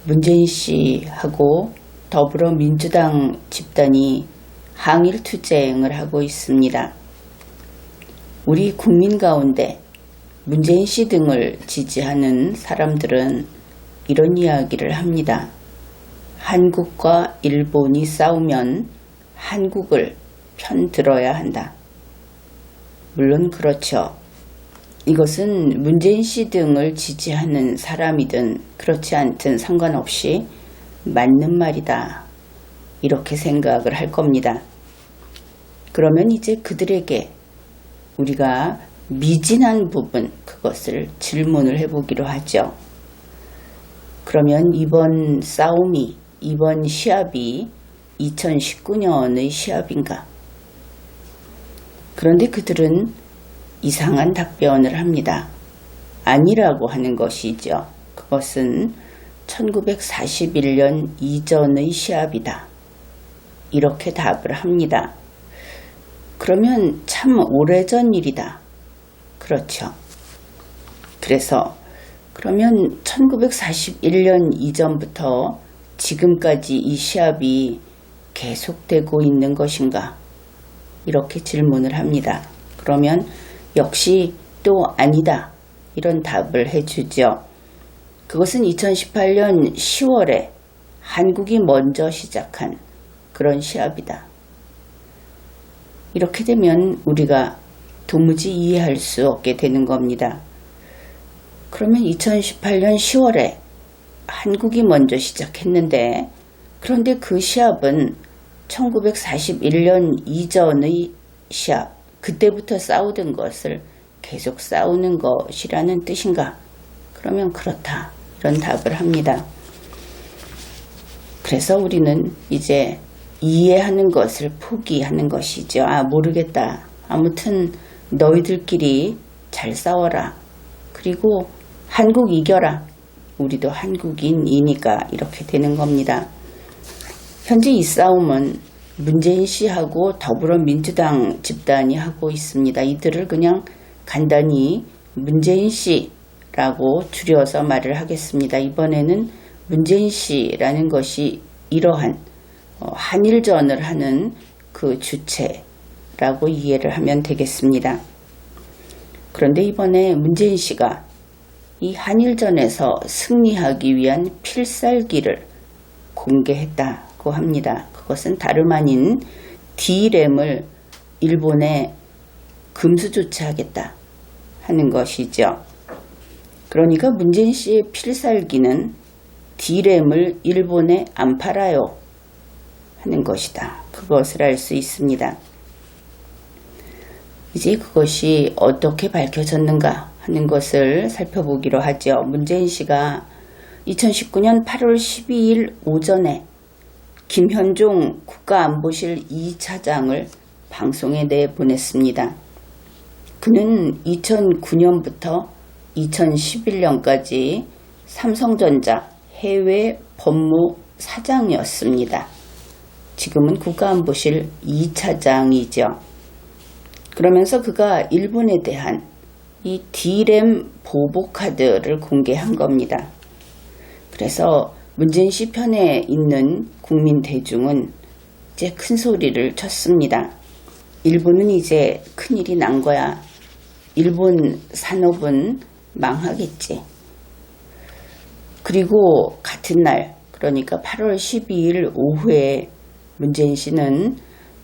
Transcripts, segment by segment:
문재인 씨하고 더불어민주당 집단이 항일투쟁을 하고 있습니다. 우리 국민 가운데 문재인 씨 등을 지지하는 사람들은 이런 이야기를 합니다. 한국과 일본이 싸우면 한국을 편들어야 한다. 물론 그렇죠. 이것은 문재인 씨 등을 지지하는 사람이든 그렇지 않든 상관없이 맞는 말이다. 이렇게 생각을 할 겁니다. 그러면 이제 그들에게 우리가 미진한 부분, 그것을 질문을 해보기로 하죠. 그러면 이번 싸움이, 이번 시합이 2019년의 시합인가? 그런데 그들은 이상한 답변을 합니다. 아니라고 하는 것이죠. 그것은 1941년 이전의 시합이다. 이렇게 답을 합니다. 그러면 참 오래전 일이다. 그렇죠. 그래서 그러면 1941년 이전부터 지금까지 이 시합이 계속되고 있는 것인가? 이렇게 질문을 합니다. 그러면 역시 또 아니다. 이런 답을 해주죠. 그것은 2018년 10월에 한국이 먼저 시작한 그런 시합이다. 이렇게 되면 우리가 도무지 이해할 수 없게 되는 겁니다. 그러면 2018년 10월에 한국이 먼저 시작했는데, 그런데 그 시합은 1941년 이전의 시합, 그때부터 싸우던 것을 계속 싸우는 것이라는 뜻인가? 그러면 그렇다. 이런 답을 합니다. 그래서 우리는 이제 이해하는 것을 포기하는 것이죠. 모르겠다. 아무튼 너희들끼리 잘 싸워라. 그리고 한국 이겨라. 우리도 한국인이니까 이렇게 되는 겁니다. 현재 이 싸움은 문재인 씨하고 더불어민주당 집단이 하고 있습니다. 이들을 그냥 간단히 문재인 씨라고 줄여서 말을 하겠습니다. 이번에는 문재인 씨라는 것이 이러한 한일전을 하는 그 주체라고 이해를 하면 되겠습니다. 그런데 이번에 문재인 씨가 이 한일전에서 승리하기 위한 필살기를 공개했다고 합니다. 그것은 다름 아닌 D램을 일본에 금수 조치하겠다 하는 것이죠. 그러니까 문재인 씨의 필살기는 D램을 일본에 안 팔아요 하는 것이다. 그것을 알 수 있습니다. 이제 그것이 어떻게 밝혀졌는가 하는 것을 살펴보기로 하죠. 문재인 씨가 2019년 8월 12일 오전에 김현종 국가안보실 2차장을 방송에 내보냈습니다. 그는 2009년부터 2011년까지 삼성전자 해외 법무사장이었습니다. 지금은 국가안보실 2차장이죠. 그러면서 그가 일본에 대한 이 D램 보복카드를 공개한 겁니다. 그래서 문재인 씨 편에 있는 국민 대중은 이제 큰 소리를 쳤습니다. 일본은 이제 큰일이 난 거야. 일본 산업은 망하겠지. 그리고 같은 날, 그러니까 8월 12일 오후에 문재인 씨는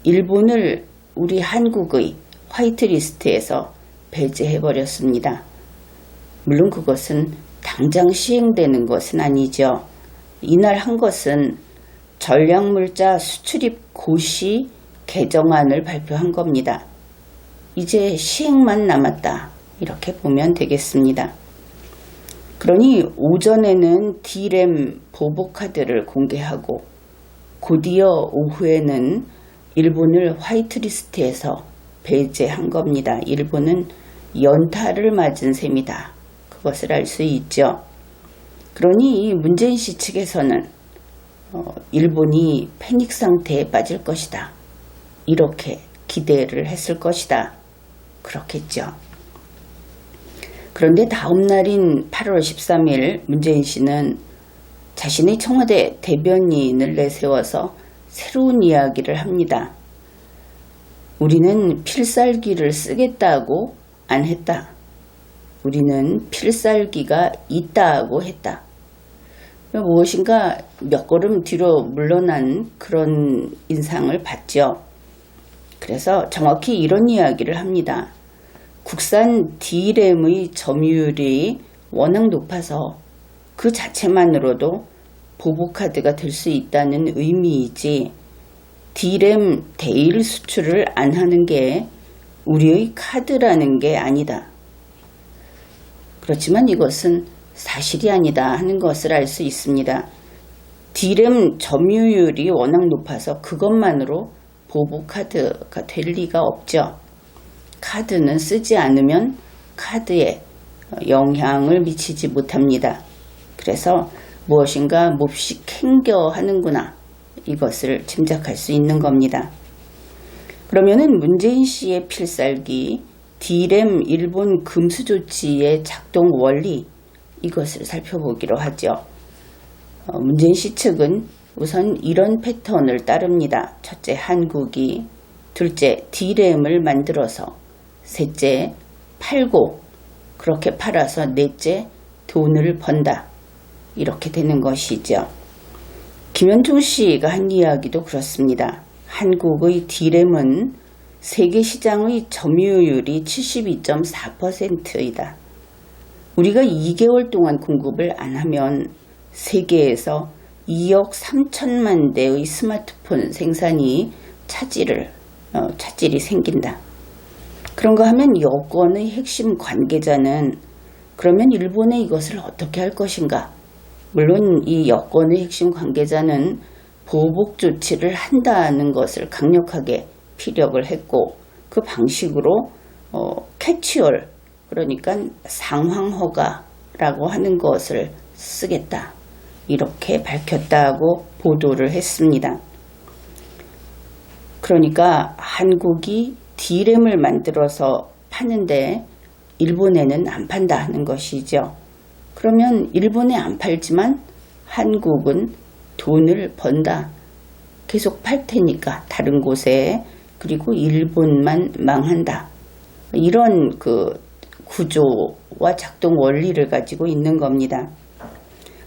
일본을 우리 한국의 화이트리스트에서 배제해버렸습니다. 물론 그것은 당장 시행되는 것은 아니죠. 이날 한 것은 전략물자 수출입 고시 개정안을 발표한 겁니다. 이제 시행만 남았다. 이렇게 보면 되겠습니다. 그러니 오전에는 D램 보복카드를 공개하고 곧이어 오후에는 일본을 화이트리스트에서 배제한 겁니다. 일본은 연타를 맞은 셈이다. 그것을 알 수 있죠. 그러니 이 문재인 씨 측에서는 일본이 패닉 상태에 빠질 것이다. 이렇게 기대를 했을 것이다. 그렇겠죠. 그런데 다음 날인 8월 13일 문재인 씨는 자신의 청와대 대변인을 내세워서 새로운 이야기를 합니다. 우리는 필살기를 쓰겠다고 안 했다. 우리는 필살기가 있다고 했다. 무엇인가 몇 걸음 뒤로 물러난 그런 인상을 받죠. 그래서 정확히 이런 이야기를 합니다. 국산 D램의 점유율이 워낙 높아서 그 자체만으로도 보복카드가 될 수 있다는 의미이지 D램 대일 수출을 안 하는 게 우리의 카드라는 게 아니다. 그렇지만 이것은 사실이 아니다 하는 것을 알 수 있습니다. D램 점유율이 워낙 높아서 그것만으로 보복카드가 될 리가 없죠. 카드는 쓰지 않으면 카드에 영향을 미치지 못합니다. 그래서 무엇인가 몹시 캥겨 하는구나, 이것을 짐작할 수 있는 겁니다. 그러면은 문재인 씨의 필살기 D램 일본 금수 조치의 작동 원리, 이것을 살펴보기로 하죠. 문재인 씨 측은 우선 이런 패턴을 따릅니다. 첫째, 한국이, 둘째, D램을 만들어서, 셋째, 팔고, 그렇게 팔아서 넷째, 돈을 번다. 이렇게 되는 것이죠. 김현중 씨가 한 이야기도 그렇습니다. 한국의 D램은 세계 시장의 점유율이 72.4%이다. 우리가 2개월 동안 공급을 안 하면 세계에서 2억 3천만 대의 스마트폰 생산이 차질이 생긴다. 그런가 하면 여권의 핵심 관계자는 그러면 일본에 이것을 어떻게 할 것인가? 물론 이 여권의 핵심 관계자는 보복 조치를 한다는 것을 강력하게 피력을 했고, 그 방식으로 캐치얼, 그러니까 상황허가라고 하는 것을 쓰겠다, 이렇게 밝혔다고 보도를 했습니다. 그러니까 한국이 D램을 만들어서 파는데 일본에는 안 판다 하는 것이죠. 그러면 일본에 안 팔지만 한국은 돈을 번다. 계속 팔 테니까 다른 곳에, 그리고 일본만 망한다. 이런 그 구조와 작동 원리를 가지고 있는 겁니다.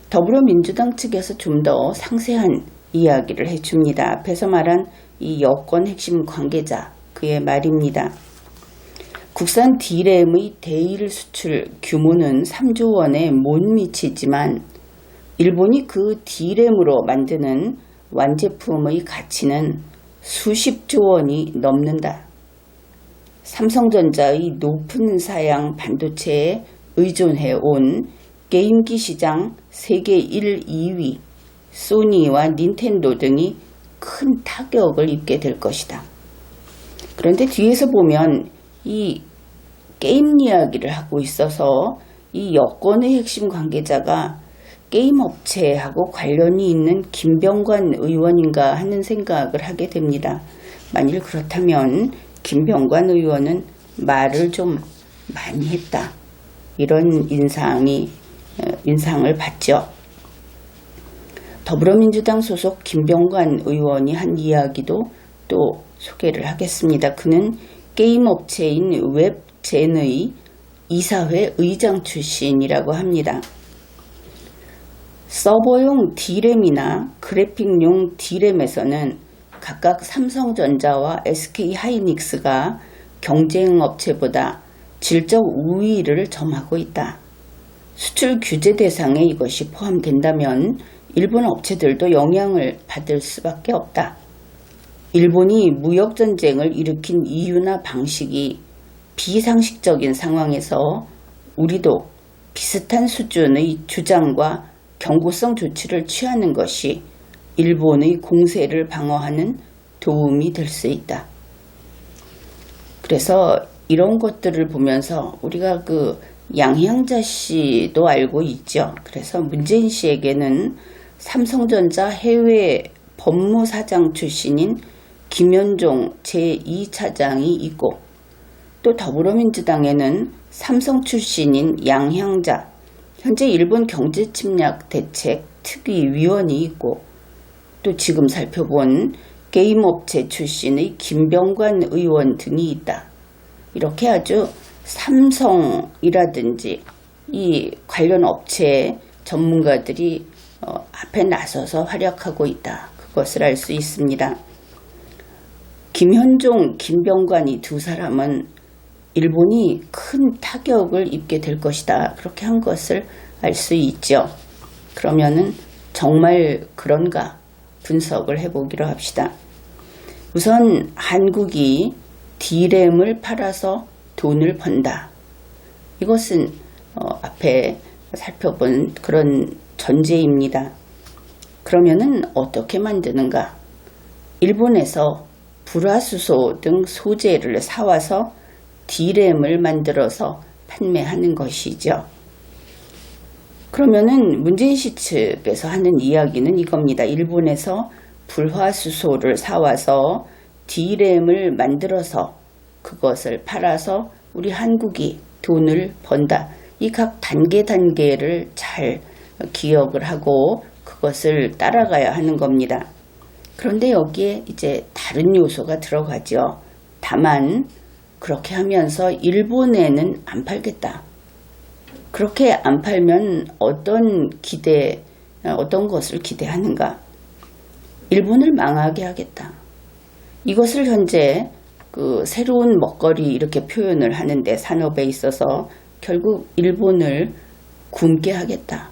더불어민주당 측에서 좀 더 상세한 이야기를 해줍니다. 앞에서 말한 이 여권 핵심 관계자, 그의 말입니다. 국산 D램의 대일 수출 규모는 3조 원에 못 미치지만 일본이 그 D램으로 만드는 완제품의 가치는 수십조 원이 넘는다. 삼성전자의 높은 사양 반도체에 의존해 온 게임기 시장 세계 1, 2위 소니와 닌텐도 등이 큰 타격을 입게 될 것이다. 그런데 뒤에서 보면 이 게임 이야기를 하고 있어서 이 여권의 핵심 관계자가 게임 업체하고 관련이 있는 김병관 의원인가 하는 생각을 하게 됩니다. 만일 그렇다면 김병관 의원은 말을 좀 많이 했다, 이런 인상을 받죠. 더불어민주당 소속 김병관 의원이 한 이야기도 또 소개를 하겠습니다. 그는 게임 업체인 웹젠의 이사회 의장 출신이라고 합니다. 서버용 D램이나 그래픽용 D램에서는 각각 삼성전자와 SK하이닉스가 경쟁업체보다 질적 우위를 점하고 있다. 수출 규제 대상에 이것이 포함된다면 일본 업체들도 영향을 받을 수밖에 없다. 일본이 무역전쟁을 일으킨 이유나 방식이 비상식적인 상황에서 우리도 비슷한 수준의 주장과 경고성 조치를 취하는 것이 일본의 공세를 방어하는 도움이 될 수 있다. 그래서 이런 것들을 보면서 우리가 그 양향자 씨도 알고 있죠. 그래서 문재인 씨에게는 삼성전자 해외 법무사장 출신인 김현종 제2차장이 있고, 또 더불어민주당에는 삼성 출신인 양향자, 현재 일본 경제침략 대책 특위위원이 있고 또 지금 살펴본 게임업체 출신의 김병관 의원 등이 있다. 이렇게 아주 삼성이라든지 이 관련 업체 전문가들이 앞에 나서서 활약하고 있다. 그것을 알 수 있습니다. 김현종, 김병관이 두 사람은 일본이 큰 타격을 입게 될 것이다. 그렇게 한 것을 알 수 있죠. 그러면은 정말 그런가 분석을 해보기로 합시다. 우선 한국이 D램을 팔아서 돈을 번다. 이것은 앞에 살펴본 그런 전제입니다. 그러면은 어떻게 만드는가? 일본에서 불화수소 등 소재를 사와서 D램을 만들어서 판매하는 것이죠. 그러면은 문재인 씨 측에서 하는 이야기는 이겁니다. 일본에서 불화수소를 사와서 D램을 만들어서 그것을 팔아서 우리 한국이 돈을 번다. 이 각 단계를 잘 기억을 하고 그것을 따라가야 하는 겁니다. 그런데 여기에 이제 다른 요소가 들어가죠. 다만 그렇게 하면서 일본에는 안 팔겠다. 그렇게 안 팔면 어떤 것을 기대하는가? 일본을 망하게 하겠다. 이것을 현재 새로운 먹거리 이렇게 표현을 하는데 산업에 있어서 결국 일본을 굶게 하겠다.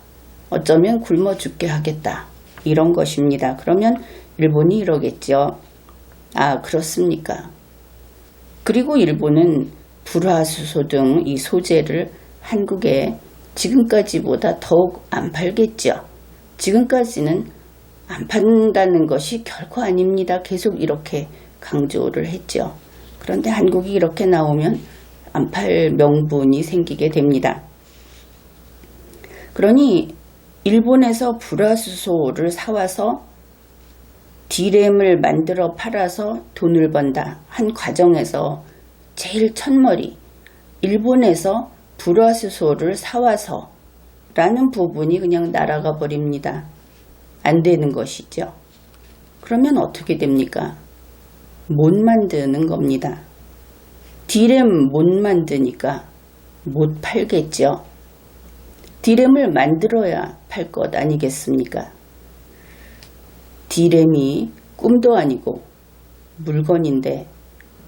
어쩌면 굶어 죽게 하겠다. 이런 것입니다. 그러면 일본이 이러겠죠. 아, 그렇습니까? 그리고 일본은 불화수소 등 이 소재를 한국에 지금까지보다 더욱 안 팔겠죠. 지금까지는 안 판다는 것이 결코 아닙니다. 계속 이렇게 강조를 했죠. 그런데 한국이 이렇게 나오면 안 팔 명분이 생기게 됩니다. 그러니 일본에서 불화수소를 사와서 D램을 만들어 팔아서 돈을 번다 한 과정에서 제일 첫머리 일본에서 불화수소를 사와서 라는 부분이 그냥 날아가 버립니다. 안 되는 것이죠. 그러면 어떻게 됩니까? 못 만드는 겁니다. D램 못 만드니까 못 팔겠죠. D램을 만들어야 팔 것 아니겠습니까? D램이 꿈도 아니고 물건인데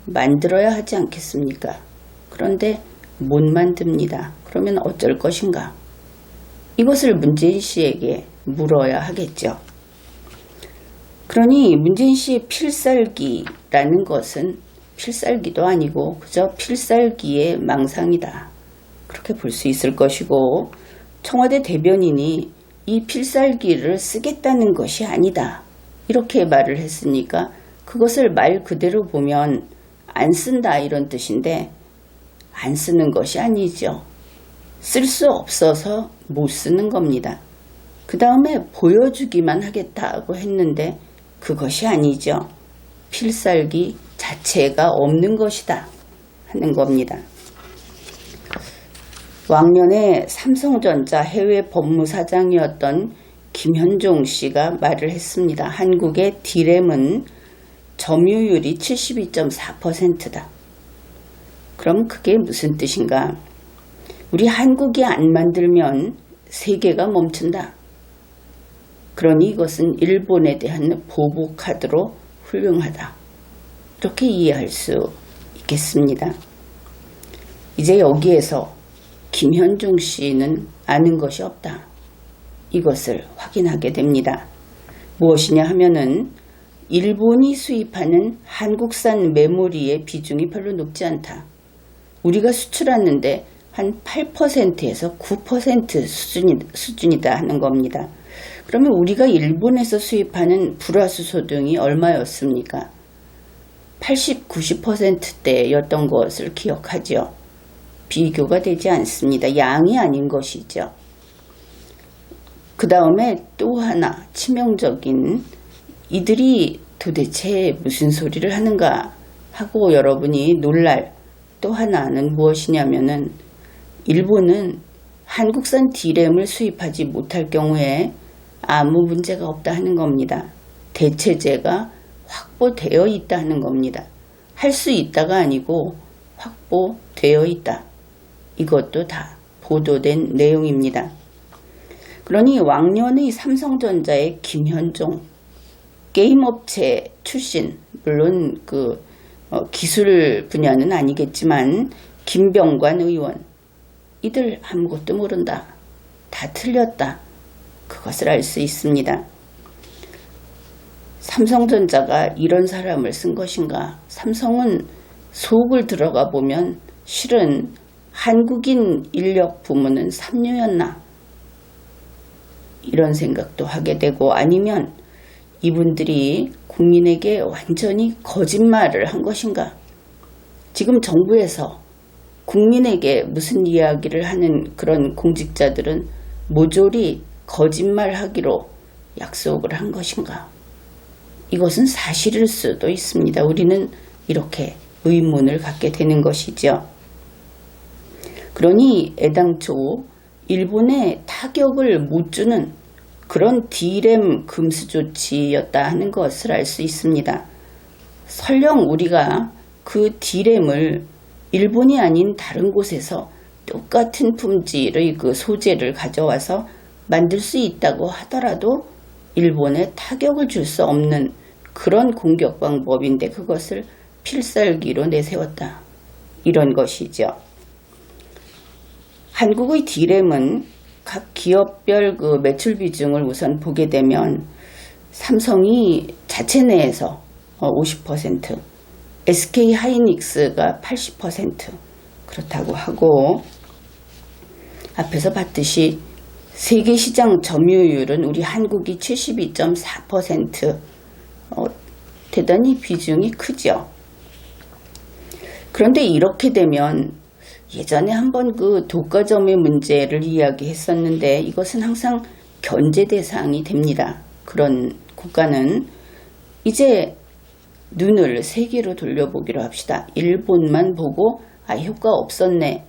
만들어야 하지 않겠습니까? 그런데 못 만듭니다. 그러면 어쩔 것인가? 이것을 문재인 씨에게 물어야 하겠죠. 그러니 문재인 씨의 필살기라는 것은 필살기도 아니고 그저 필살기의 망상이다. 그렇게 볼 수 있을 것이고 청와대 대변인이 이 필살기를 쓰겠다는 것이 아니다. 이렇게 말을 했으니까 그것을 말 그대로 보면 안 쓴다 이런 뜻인데 안 쓰는 것이 아니죠. 쓸 수 없어서 못 쓰는 겁니다. 그 다음에 보여주기만 하겠다고 했는데 그것이 아니죠. 필살기 자체가 없는 것이다 하는 겁니다. 왕년에 삼성전자 해외 법무사장이었던 김현종 씨가 말을 했습니다. 한국의 D램은 점유율이 72.4%다. 그럼 그게 무슨 뜻인가? 우리 한국이 안 만들면 세계가 멈춘다. 그러니 이것은 일본에 대한 보복 카드로 훌륭하다. 이렇게 이해할 수 있겠습니다. 이제 여기에서 김현종 씨는 아는 것이 없다. 이것을 확인하게 됩니다. 무엇이냐 하면은 일본이 수입하는 한국산 메모리의 비중이 별로 높지 않다. 우리가 수출하는데 한 8%에서 9% 수준이다 하는 겁니다. 그러면 우리가 일본에서 수입하는 불화수소 등이 얼마였습니까? 80, 90%대였던 것을 기억하죠. 비교가 되지 않습니다. 양이 아닌 것이죠. 그 다음에 또 하나 치명적인 이들이 도대체 무슨 소리를 하는가 하고 여러분이 놀랄 또 하나는 무엇이냐면은 일본은 한국산 D램을 수입하지 못할 경우에 아무 문제가 없다 하는 겁니다. 대체제가 확보되어 있다 하는 겁니다. 할 수 있다가 아니고 확보되어 있다. 이것도 다 보도된 내용입니다. 그러니 왕년의 삼성전자의 김현종, 게임업체 출신, 물론 기술 분야는 아니겠지만 김병관 의원, 이들 아무것도 모른다. 다 틀렸다. 그것을 알 수 있습니다. 삼성전자가 이런 사람을 쓴 것인가? 삼성은 속을 들어가 보면 실은 한국인 인력 부문은 삼류였나? 이런 생각도 하게 되고, 아니면 이분들이 국민에게 완전히 거짓말을 한 것인가? 지금 정부에서 국민에게 무슨 이야기를 하는 그런 공직자들은 모조리 거짓말하기로 약속을 한 것인가? 이것은 사실일 수도 있습니다. 우리는 이렇게 의문을 갖게 되는 것이죠. 그러니 애당초 일본에 타격을 못 주는 그런 D램 금수 조치였다 하는 것을 알 수 있습니다. 설령 우리가 그 D램을 일본이 아닌 다른 곳에서 똑같은 품질의 그 소재를 가져와서 만들 수 있다고 하더라도 일본에 타격을 줄 수 없는 그런 공격 방법인데 그것을 필살기로 내세웠다. 이런 것이죠. 한국의 D램은 각 기업별 그 매출 비중을 우선 보게 되면 삼성이 자체 내에서 50%, SK 하이닉스가 80% 그렇다고 하고, 앞에서 봤듯이 세계 시장 점유율은 우리 한국이 72.4%, 대단히 비중이 크죠. 그런데 이렇게 되면 예전에 한번 그 독과점의 문제를 이야기했었는데 이것은 항상 견제 대상이 됩니다. 그런 국가는 이제 눈을 세계로 돌려보기로 합시다. 일본만 보고 효과 없었네.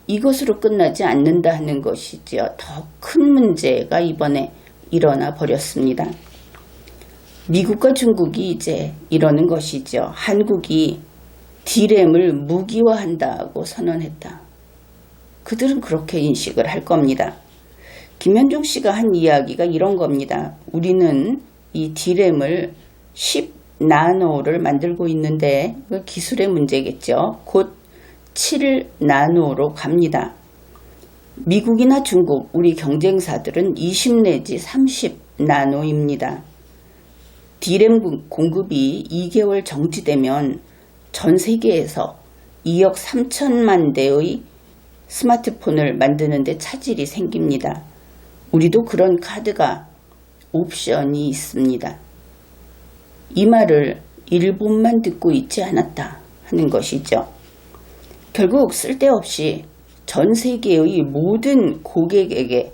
이것으로 끝나지 않는다 하는 것이지요. 더 큰 문제가 이번에 일어나 버렸습니다. 미국과 중국이 이제 이러는 것이죠. 한국이 D램을 무기화한다고 선언했다. 그들은 그렇게 인식을 할 겁니다. 김현종 씨가 한 이야기가 이런 겁니다. 우리는 이 D램을 10나노를 만들고 있는데 기술의 문제겠죠. 곧 7나노로 갑니다. 미국이나 중국, 우리 경쟁사들은 20 내지 30나노입니다. D램 공급이 2개월 정지되면 전 세계에서 2억 3천만 대의 스마트폰을 만드는 데 차질이 생깁니다. 우리도 그런 카드가 옵션이 있습니다. 이 말을 일본만 듣고 있지 않았다 하는 것이죠. 결국 쓸데없이 전 세계의 모든 고객에게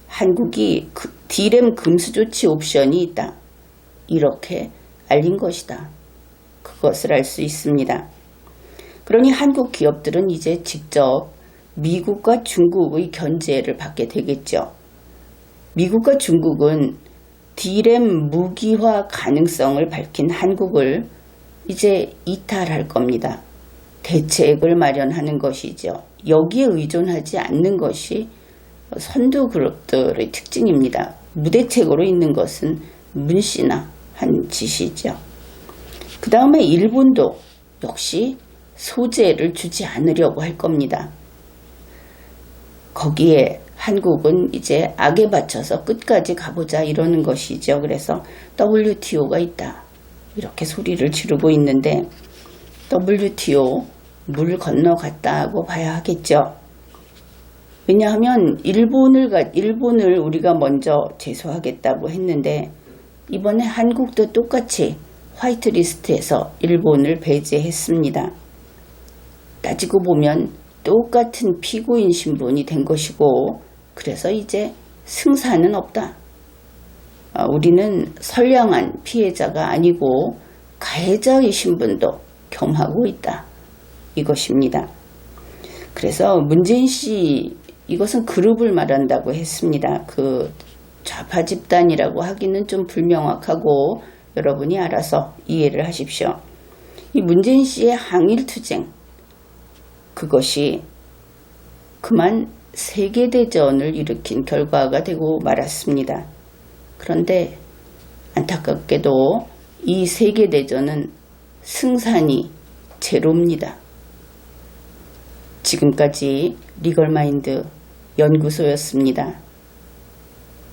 한국이 D램 금수 조치 옵션이 있다. 이렇게 알린 것이다. 그것을 알 수 있습니다. 그러니 한국 기업들은 이제 직접 미국과 중국의 견제를 받게 되겠죠. 미국과 중국은 D램 무기화 가능성을 밝힌 한국을 이제 이탈할 겁니다. 대책을 마련하는 것이죠. 여기에 의존하지 않는 것이 선두 그룹들의 특징입니다. 무대책으로 있는 것은 문씨나 한 짓이죠. 그 다음에 일본도 역시 소재를 주지 않으려고 할 겁니다. 거기에 한국은 이제 악에 바쳐서 끝까지 가보자 이러는 것이죠. 그래서 WTO가 있다. 이렇게 소리를 지르고 있는데 WTO 물 건너갔다고 봐야 하겠죠. 왜냐하면 일본을 우리가 먼저 제소하겠다고 했는데 이번에 한국도 똑같이 화이트리스트에서 일본을 배제했습니다. 따지고 보면 똑같은 피고인 신분이 된 것이고, 그래서 이제 승산은 없다. 우리는 선량한 피해자가 아니고 가해자의 신분도 겸하고 있다. 이것입니다. 그래서 문재인 씨, 이것은 그룹을 말한다고 했습니다. 그 좌파 집단이라고 하기는 좀 불명확하고 여러분이 알아서 이해를 하십시오. 이 문재인 씨의 항일투쟁, 그것이 그만 세계대전을 일으킨 결과가 되고 말았습니다. 그런데 안타깝게도 이 세계대전은 승산이 제로입니다. 지금까지 리걸마인드 연구소였습니다.